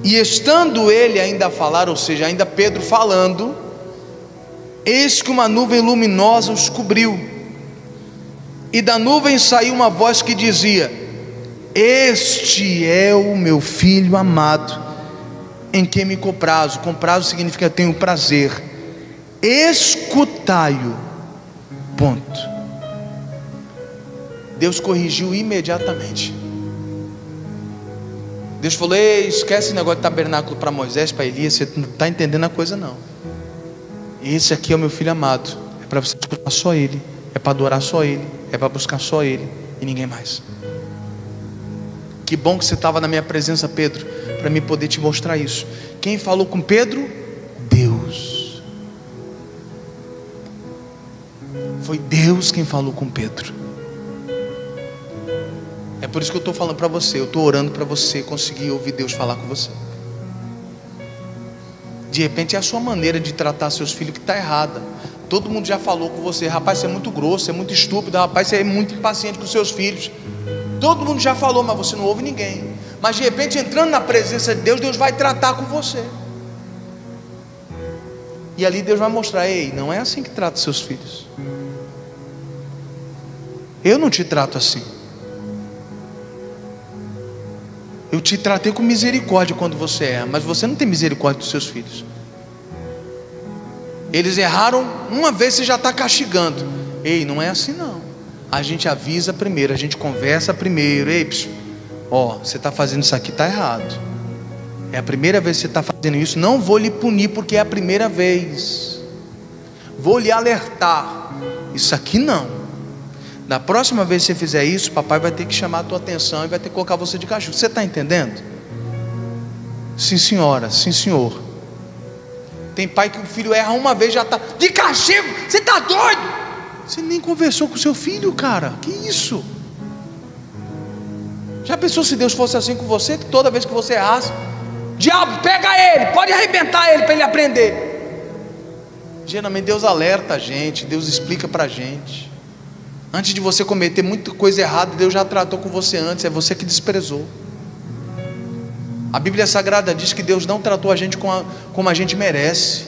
e estando ele ainda a falar, ou seja, ainda Pedro falando, eis que uma nuvem luminosa os cobriu, e da nuvem saiu uma voz que dizia: este é o meu filho amado, em quem me comprazo. Comprazo significa tenho prazer, escutai-o. Ponto. Deus corrigiu imediatamente. Deus falou: ei, esquece esse negócio de tabernáculo para Moisés, para Elias, você não está entendendo a coisa não. Esse aqui é o meu filho amado, é para você escutar só ele, é para adorar só ele, é para buscar só ele e ninguém mais. Que bom que você estava na minha presença, Pedro, para mim poder te mostrar isso. Quem falou com Pedro? Deus. Foi Deus quem falou com Pedro. É por isso que eu estou falando para você, eu estou orando para você conseguir ouvir Deus falar com você. De repente é a sua maneira de tratar seus filhos que está errada. Todo mundo já falou com você: rapaz, você é muito grosso, você é muito estúpido, rapaz, você é muito impaciente com seus filhos. Todo mundo já falou, mas você não ouve ninguém. Mas de repente, entrando na presença de Deus, Deus vai tratar com você. E ali Deus vai mostrar: ei, não é assim que trata seus filhos. Eu não te trato assim. Eu te tratei com misericórdia quando você erra, mas você não tem misericórdia dos seus filhos. Eles erraram uma vez, você já está castigando. Ei, não é assim não. a gente avisa primeiro, a gente conversa primeiro. Ei, ó, você está fazendo isso aqui, está errado. É a primeira vez que você está fazendo isso. Não vou lhe punir porque é a primeira vez. Vou lhe alertar. Isso aqui não. Da próxima vez que você fizer isso, papai vai ter que chamar a tua atenção e vai ter que colocar você de castigo. Você está entendendo? Sim, senhora, sim, senhor. Tem pai que o filho erra uma vez, já está de castigo. Você está doido? Você nem conversou com o seu filho, cara. Que isso? Já pensou se Deus fosse assim com você, que toda vez que você errasse, diabo, pega ele, pode arrebentar ele para ele aprender. Geralmente Deus alerta a gente, Deus explica para a gente. Antes de você cometer muita coisa errada, Deus já tratou com você antes, é você que desprezou. A Bíblia Sagrada diz que Deus não tratou a gente como a gente merece.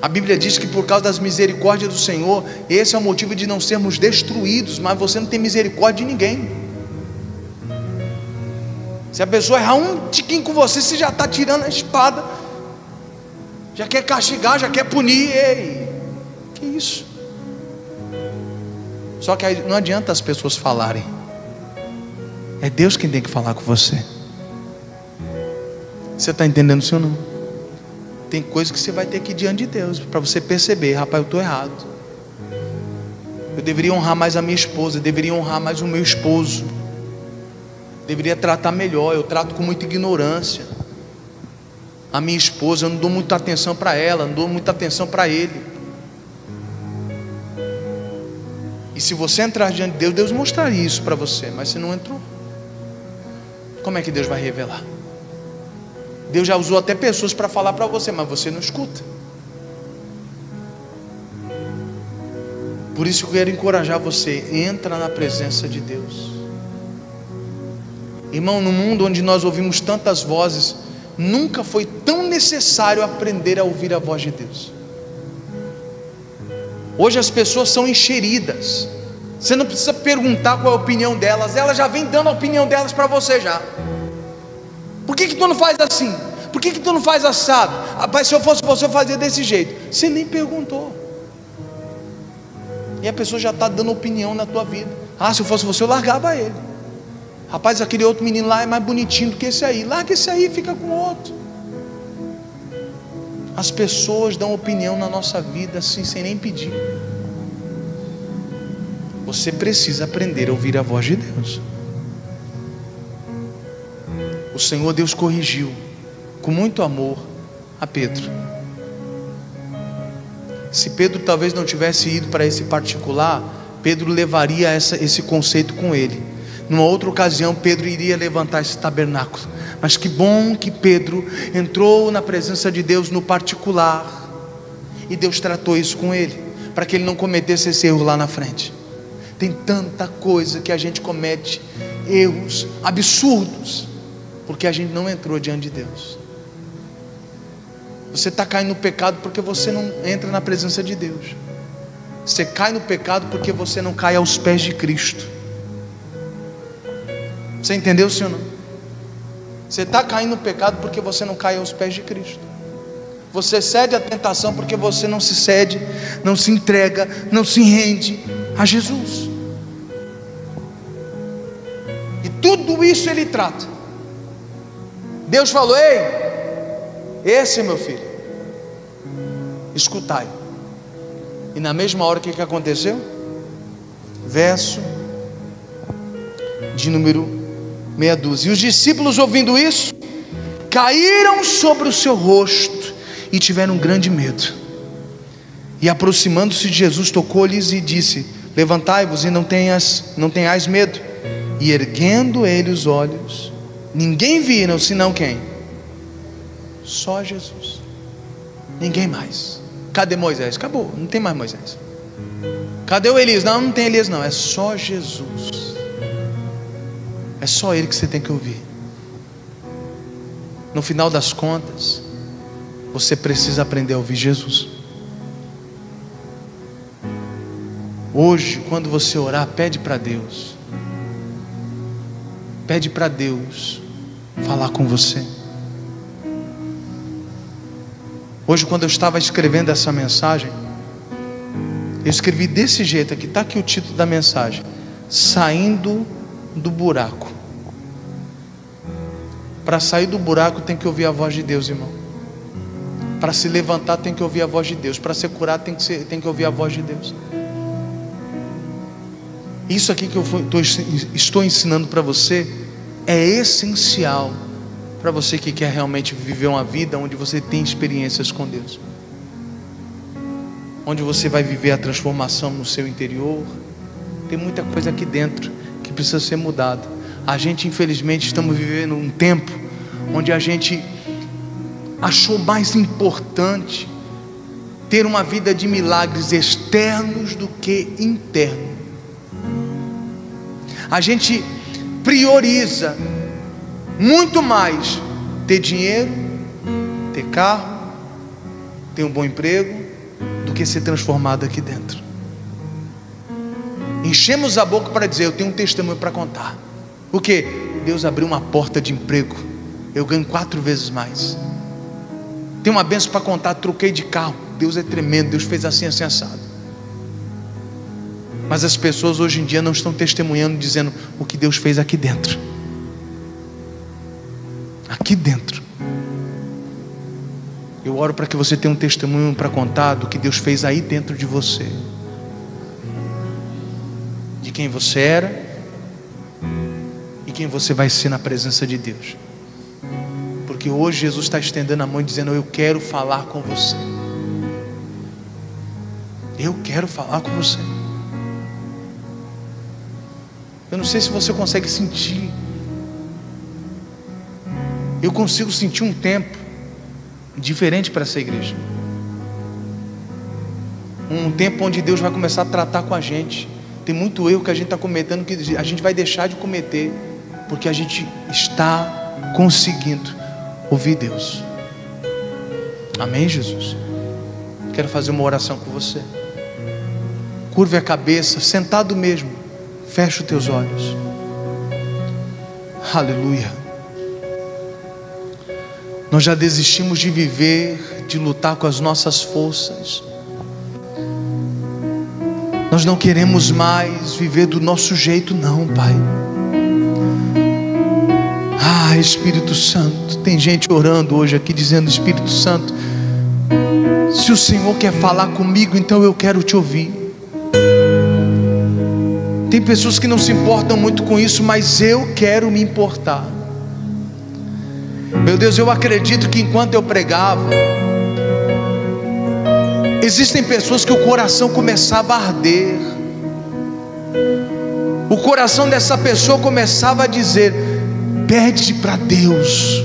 A Bíblia diz que por causa das misericórdias do Senhor, esse é o motivo de não sermos destruídos. Mas você não tem misericórdia de ninguém. Se a pessoa errar um tiquinho com você, você já está tirando a espada, já quer castigar, já quer punir. Ei, que isso? Só que aí não adianta as pessoas falarem, é Deus quem tem que falar com você. Você está entendendo isso ou não? Tem coisas que você vai ter que ir diante de Deus, para você perceber, rapaz, eu estou errado. Eu deveria honrar mais a minha esposa, eu deveria honrar mais o meu esposo, deveria tratar melhor. Eu trato com muita ignorância a minha esposa, eu não dou muita atenção para ela, não dou muita atenção para ele. E se você entrar diante de Deus, Deus mostraria isso para você, mas você não entrou. Como é que Deus vai revelar? Deus já usou até pessoas para falar para você, mas você não escuta. Por isso que eu quero encorajar você, entra na presença de Deus. Irmão, no mundo onde nós ouvimos tantas vozes, nunca foi tão necessário aprender a ouvir a voz de Deus. Hoje as pessoas são encheridas. Você não precisa perguntar qual é a opinião delas, elas já vêm dando a opinião delas para você já. Por que tu não faz assim? Por que tu não faz assado? Rapaz, se eu fosse você, eu fazia desse jeito. Você nem perguntou. E a pessoa já está dando opinião na tua vida. Ah, se eu fosse você, eu largava ele. Rapaz, aquele outro menino lá é mais bonitinho do que esse aí. Larga esse aí e fica com o outro. As pessoas dão opinião na nossa vida assim, sem nem pedir. Você precisa aprender a ouvir a voz de Deus. O Senhor Deus corrigiu com muito amor a Pedro. Se Pedro talvez não tivesse ido para esse particular, Pedro levaria esse conceito com ele. Numa outra ocasião, Pedro iria levantar esse tabernáculo. Mas que bom que Pedro entrou na presença de Deus no particular, e Deus tratou isso com ele, para que ele não cometesse esse erro lá na frente. Tem tanta coisa que a gente comete, erros absurdos, porque a gente não entrou diante de Deus. Você está caindo no pecado porque você não entra na presença de Deus. Você cai no pecado porque você não cai aos pés de Cristo. Você entendeu, senhor? Não? Você está caindo no pecado porque você não cai aos pés de Cristo. Você cede à tentação porque você não se cede, não se entrega, não se rende a Jesus. E tudo isso Ele trata. Deus falou: ei, esse é meu filho, escutai. E na mesma hora o que aconteceu? Verso de número meia dúzia. E os discípulos, ouvindo isso, caíram sobre o seu rosto e tiveram grande medo. E aproximando-se de Jesus, tocou-lhes e disse: levantai-vos e não tenhais medo. E erguendo ele os olhos, ninguém viram senão quem? Só Jesus, ninguém mais. Cadê Moisés? Acabou, não tem mais Moisés. Cadê o Elias? Não tem Elias não, é só Jesus. É só Ele que você tem que ouvir. No final das contas, você precisa aprender a ouvir Jesus. Hoje, quando você orar, pede para Deus. Pede para Deus falar com você. Hoje, quando eu estava escrevendo essa mensagem, Eu escrevi desse jeito aqui, está aqui o título da mensagem: Saindo do buraco. Para sair do buraco tem que ouvir a voz de Deus, irmão. Para se levantar tem que ouvir a voz de Deus. Para ser curado tem que ouvir a voz de Deus. Isso aqui que eu estou ensinando para você é essencial para você que quer realmente viver uma vida onde você tem experiências com Deus, onde você vai viver a transformação no seu interior. Tem muita coisa aqui dentro que precisa ser mudada. A gente, infelizmente, estamos vivendo um tempo onde a gente achou mais importante ter uma vida de milagres externos do que internos. A gente prioriza muito mais ter dinheiro, ter carro, ter um bom emprego, do que ser transformado aqui dentro. Enchemos a boca para dizer: eu tenho um testemunho para contar. O que? Deus abriu uma porta de emprego, eu ganho 4 vezes mais. Tenho uma bênção para contar, troquei de carro, Deus é tremendo, Deus fez assim, assim, assado. Mas as pessoas hoje em dia não estão testemunhando, dizendo o que Deus fez aqui dentro. Aqui dentro. Eu oro para que você tenha um testemunho para contar do que Deus fez aí dentro de você, de quem você era e quem você vai ser na presença de Deus. Porque hoje Jesus está estendendo a mão e dizendo: eu quero falar com você. Eu quero falar com você. Eu não sei se você consegue sentir. Eu consigo sentir um tempo diferente para essa igreja. Um tempo onde Deus vai começar a tratar com a gente. Tem muito erro que a gente está cometendo, que a gente vai deixar de cometer, porque a gente está conseguindo ouvir Deus. Amém, Jesus? Quero fazer uma oração com você. Curve a cabeça, sentado mesmo. Feche os teus olhos. Aleluia. Nós já desistimos de viver, de lutar com as nossas forças. Nós não queremos mais viver do nosso jeito, não, Pai. Ah, Espírito Santo, tem gente orando hoje aqui dizendo: Espírito Santo, se o Senhor quer falar comigo, então eu quero te ouvir. Tem pessoas que não se importam muito com isso, mas eu quero me importar. Meu Deus, eu acredito que enquanto eu pregava, existem pessoas que o coração começava a arder. O coração dessa pessoa começava a dizer: pede para Deus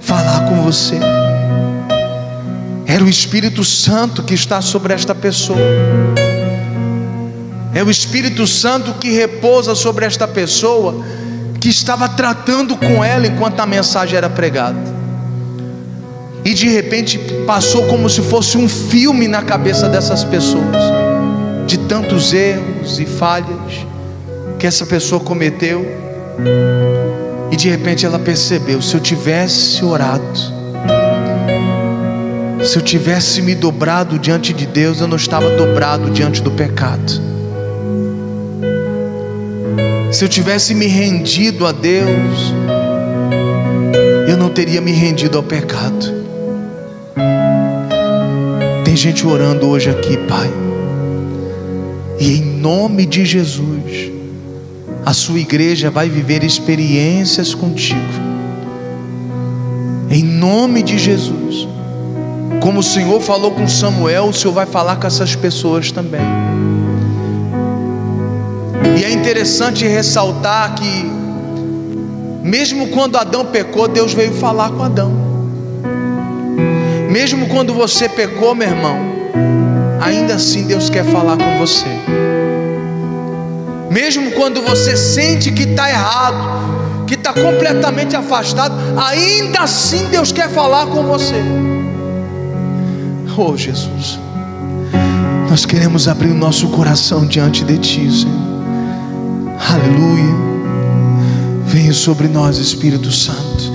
falar com você. Era o Espírito Santo que está sobre esta pessoa. É o Espírito Santo que repousa sobre esta pessoa, que estava tratando com ela enquanto a mensagem era pregada. E de repente passou como se fosse um filme na cabeça dessas pessoas, de tantos erros e falhas que essa pessoa cometeu. E de repente ela percebeu: se eu tivesse orado, se eu tivesse me dobrado diante de Deus, eu não estava dobrado diante do pecado. Se eu tivesse me rendido a Deus, eu não teria me rendido ao pecado. Tem gente orando hoje aqui, Pai, e em nome de Jesus, a sua igreja vai viver experiências contigo. Em nome de Jesus, como o Senhor falou com Samuel, o Senhor vai falar com essas pessoas também. E é interessante ressaltar que, mesmo quando Adão pecou, Deus veio falar com Adão. Mesmo quando você pecou, meu irmão, ainda assim Deus quer falar com você. Mesmo quando você sente que está errado, que está completamente afastado, ainda assim Deus quer falar com você. Oh Jesus, nós queremos abrir o nosso coração diante de Ti, Senhor. Aleluia. Venha sobre nós, Espírito Santo.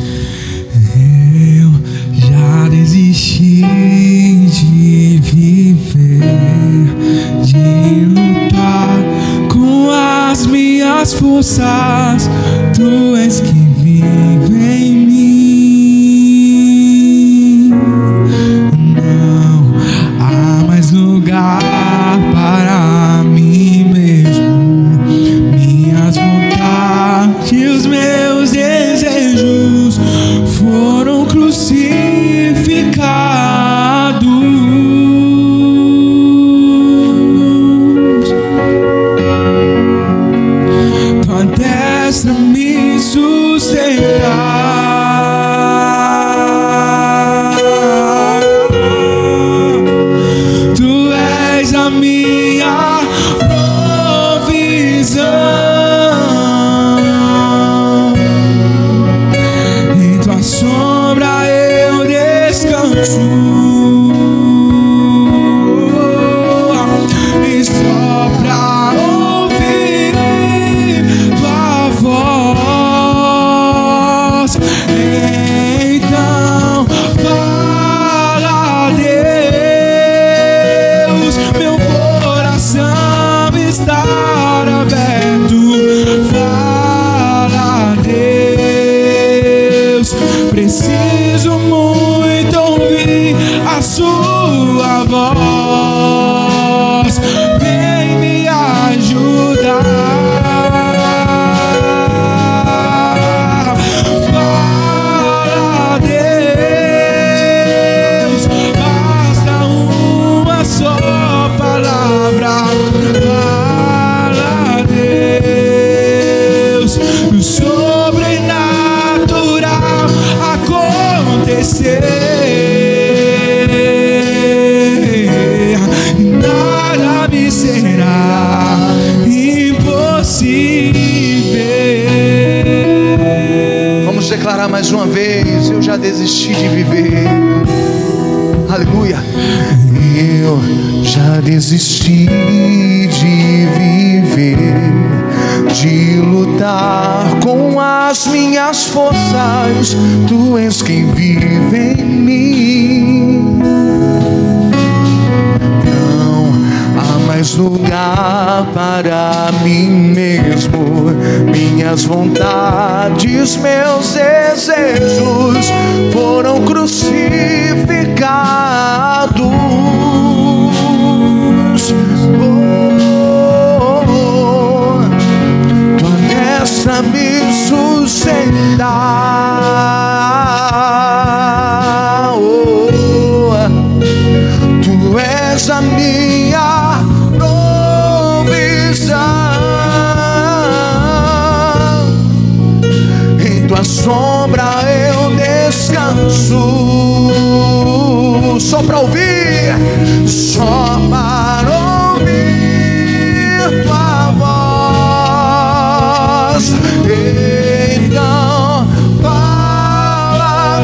Eu já desisti de viver de lutar com as minhas forças. Tu és que vive em mim. Não há mais lugar para mim mesmo. Minhas vontades, os meus desejos foram crucificados. Tua destra me sustentar. Tu és a minha provisão. Em tua sombra eu descanso. E só pra ouvir tua voz, então fala, Deus. Meu coração está aberto. Fala, Deus. Preciso muito ouvir a sua voz. Vem me ajudar. Fala, Deus. Basta uma só palavra. Fala, Deus. O sobrenatural acontecer. Nada me será impossível. Vamos declarar mais uma vez: eu já desisti de viver. Aleluia. Eu já desisti de viver, de lutar com as minhas forças. Tu és quem vive em mim. Não há mais lugar para mim mesmo. Minhas vontades, meus desejos foram crucificados. Tua destra me sustentar. Tu és a minha provisão. Em tua sombra eu descanso. Só para ouvir, só para ouvir tua voz. Então fala,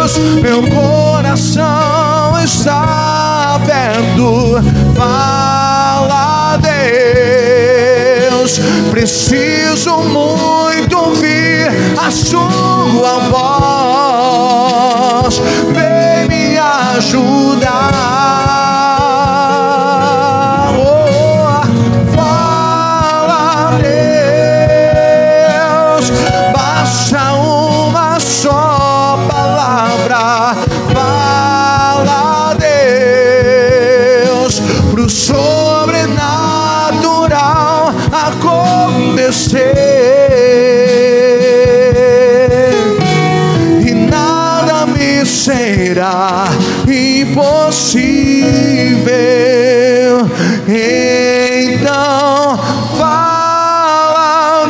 Deus. Meu coração está aberto. Fala, Deus. Preciso muito ouvir a sua voz. Vem me ajudar. Fala, Deus. Basta uma só palavra. Fala, Deus. Pro sobrenatural acontecer. E nada me será impossível. Então fala,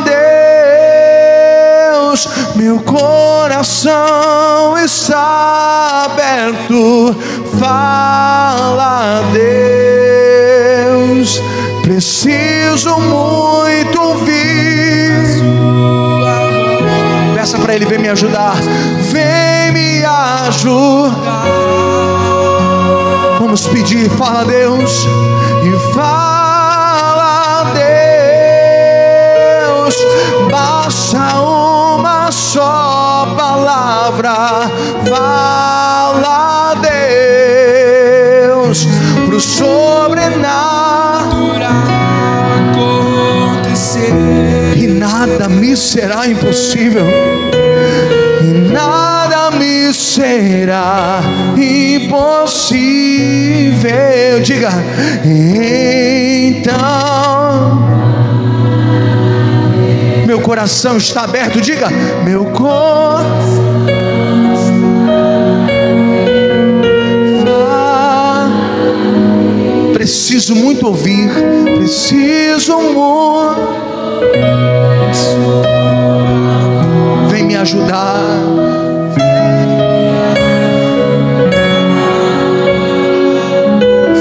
Deus. Meu coração está aberto. Fala, Deus. Preciso muito ouvir. Peça para Ele: vem me ajudar. Vem me ajudar. Vamos pedir. Fala, Deus. E fala, Deus. Basta uma só palavra. Fala, Deus. Pro nada me será impossível. E nada me será impossível. Diga, então meu coração está aberto. Diga, meu coração. Preciso muito ouvir, preciso muito. Vem me ajudar.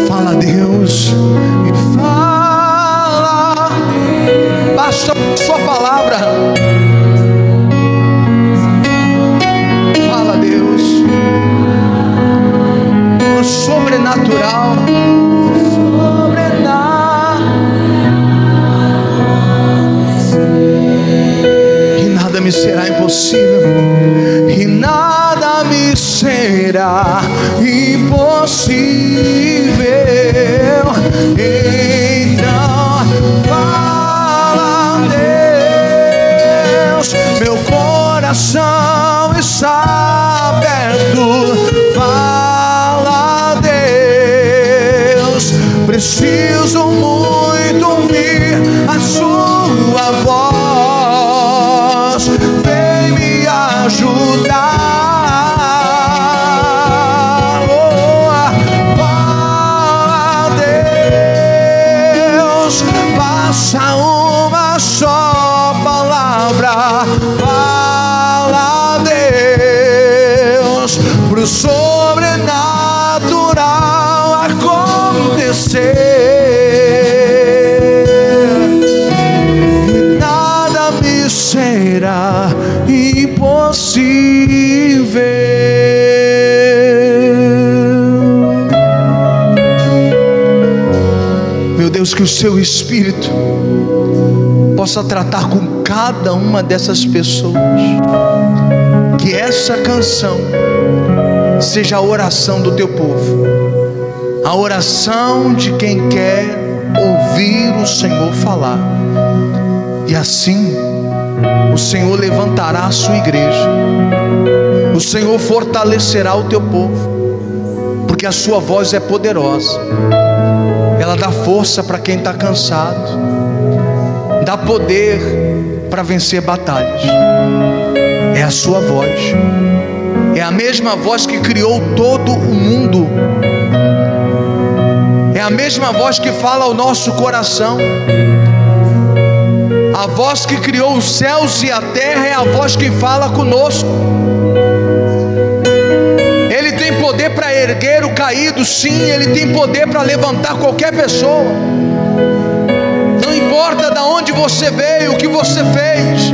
Fala, Deus, e fala. Basta a sua palavra. Fala, Deus, o sobrenatural. Me será impossível, e nada me será impossível. Então fala, Deus, meu coração está aberto. Fala, Deus, preciso muito ouvir a sua voz. Vem me ajudar. Fala, Deus, passa uma só palavra. Fala, Deus, pro sobrenatural acontecer. Será impossível. Meu Deus, que o seu Espírito possa tratar com cada uma dessas pessoas. Que essa canção seja a oração do teu povo, a oração de quem quer ouvir o Senhor falar. E assim o Senhor levantará a sua igreja, o Senhor fortalecerá o teu povo, porque a sua voz é poderosa, ela dá força para quem está cansado, dá poder para vencer batalhas. É a sua voz, é a mesma voz que criou todo o mundo, é a mesma voz que fala ao nosso coração. A voz que criou os céus e a terra é a voz que fala conosco. Ele tem poder para erguer o caído, sim. Ele tem poder para levantar qualquer pessoa. Não importa de onde você veio, o que você fez,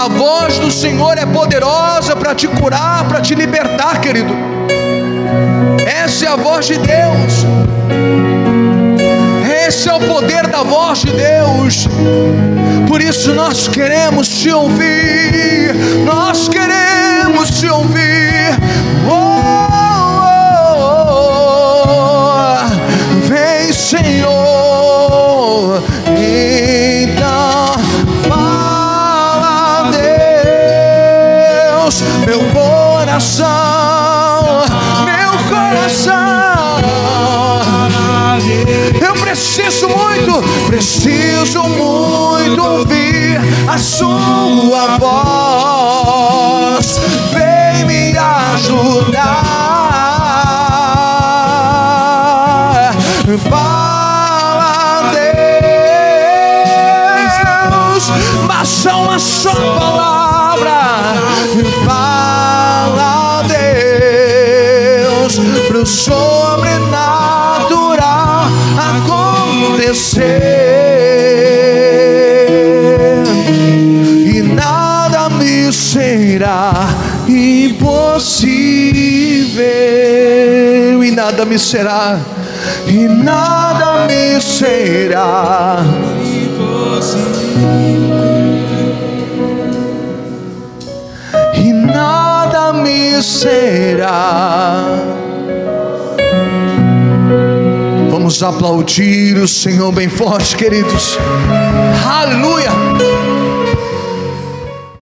a voz do Senhor é poderosa para te curar, para te libertar, querido. Essa é a voz de Deus. Esse é o poder da voz de Deus. Por isso nós queremos te ouvir. Nós queremos te ouvir. Vem, Senhor. Então fala, Deus, meu coração, meu coração. Eu preciso muito ouvir a sua voz. Vem me ajudar. Fala, Deus, basta uma só palavra. Fala, Deus, pro sobrenatural acontecer. E nada me será impossível. E nada me será. E nada me será e nada me será. Vamos aplaudir o Senhor bem forte, queridos. Aleluia.